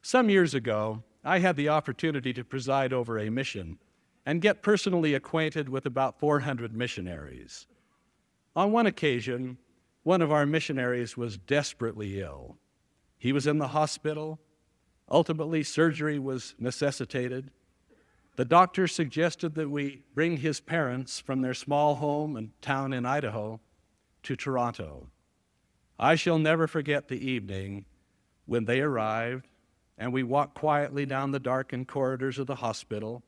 Some years ago, I had the opportunity to preside over a mission and get personally acquainted with about 400 missionaries. On one occasion, one of our missionaries was desperately ill. He was in the hospital. Ultimately, surgery was necessitated. The doctor suggested that we bring his parents from their small home and town in Idaho to Toronto. I shall never forget the evening when they arrived and we walked quietly down the darkened corridors of the hospital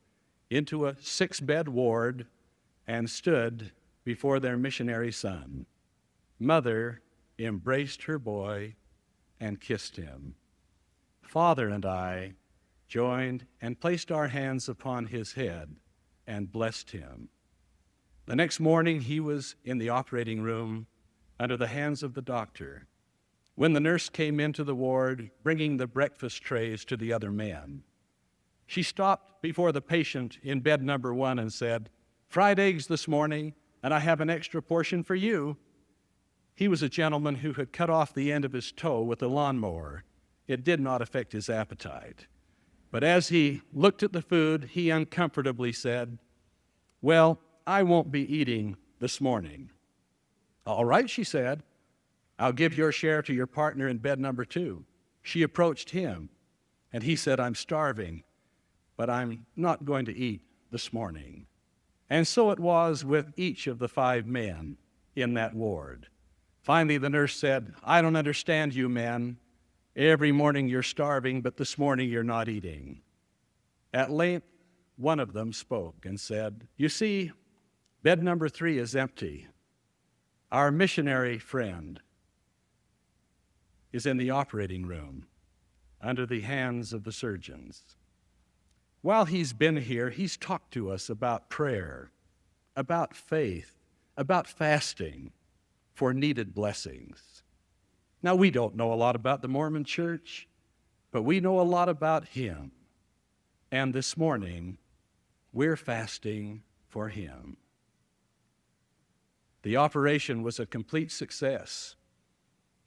into a 6-bed ward and stood before their missionary son. Mother embraced her boy and kissed him. Father and I joined and placed our hands upon his head and blessed him. The next morning, he was in the operating room under the hands of the doctor when the nurse came into the ward bringing the breakfast trays to the other men. She stopped before the patient in bed number 1 and said, "Fried eggs this morning, and I have an extra portion for you." He was a gentleman who had cut off the end of his toe with a lawnmower. It did not affect his appetite. But as he looked at the food, he uncomfortably said, "Well, I won't be eating this morning." "All right," she said. "I'll give your share to your partner in bed number 2. She approached him, and he said, "I'm starving, but I'm not going to eat this morning." And so it was with each of the 5 men in that ward. Finally, the nurse said, "I don't understand you men. Every morning you're starving, but this morning you're not eating." At length, one of them spoke and said, "You see, bed number 3 is empty. Our missionary friend is in the operating room under the hands of the surgeons. While he's been here, he's talked to us about prayer, about faith, about fasting for needed blessings." Now, we don't know a lot about the Mormon church, but we know a lot about him. And this morning, we're fasting for him. The operation was a complete success.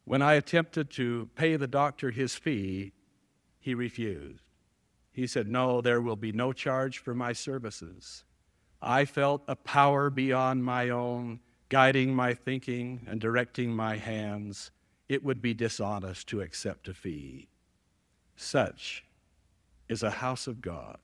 When I attempted to pay the doctor his fee, he refused. He said, "No, there will be no charge for my services." I felt a power beyond my own, guiding my thinking and directing my hands. It would be dishonest to accept a fee. Such is a house of God.